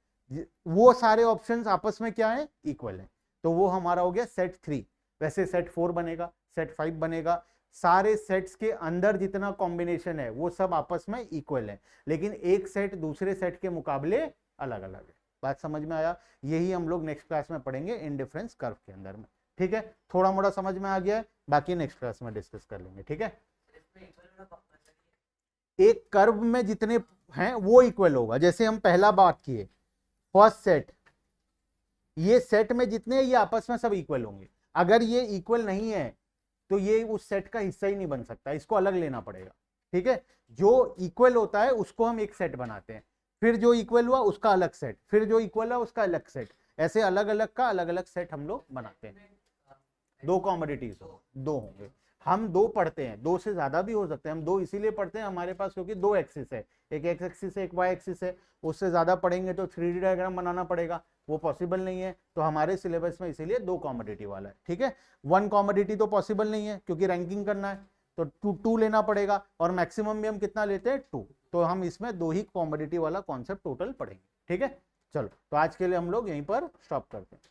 वो सारे ऑप्शंस आपस में क्या है? इक्वल है, तो वो हमारा हो गया सेट 3। वैसे सेट 4 बनेगा, सेट 5 बनेगा, सारे सेट्स के अंदर जितना कॉम्बिनेशन है वो सब आपस में इक्वल है, लेकिन एक सेट दूसरे सेट के मुकाबले अलग अलग है। बात समझ में आया? यही हम लोग नेक्स्ट क्लास में पढ़ेंगे इनडिफरेंस कर्व के अंदर में। ठीक है, थोड़ा मोड़ा समझ में आ गया है, बाकी नेक्स्ट क्लास में डिस्कस कर लेंगे। ठीक है, एक कर्व में जितने हैं वो इक्वल होगा। जैसे हम पहला बात किए फर्स्ट सेट, ये सेट में जितने ये आपस में सब इक्वल होंगे। अगर ये इक्वल नहीं है तो ये उस सेट का हिस्सा ही नहीं बन सकता, इसको अलग लेना पड़ेगा। ठीक है, जो इक्वल होता है उसको हम एक सेट बनाते हैं, फिर जो इक्वल हुआ उसका अलग सेट, फिर जो इक्वल हुआ उसका अलग सेट, ऐसे अलग अलग का अलग अलग सेट हम लोग बनाते हैं। 2 कॉमोडिटीज हो, 2 होंगे। हम 2 पढ़ते हैं, 2 से ज्यादा भी हो सकते हैं। हम 2 इसीलिए पढ़ते हैं हमारे पास क्योंकि 2 एक्सिस है, एक एक्स एक्सिस है, एक वाई एक्सिस है। उससे ज्यादा पढ़ेंगे तो 3D डायग्राम बनाना पड़ेगा, वो पॉसिबल नहीं है। तो हमारे सिलेबस में इसीलिए 2 कॉमोडिटी वाला है। ठीक है, 1 कॉमोडिटी तो पॉसिबल नहीं है क्योंकि रैंकिंग करना है, तो 2 लेना पड़ेगा, और मैक्सिमम भी हम कितना लेते हैं? 2। तो हम इसमें 2 ही कॉमोडिटी वाला कॉन्सेप्ट टोटल पढ़ेंगे। ठीक है, चलो तो आज के लिए हम लोग यहीं पर स्टॉप करते हैं।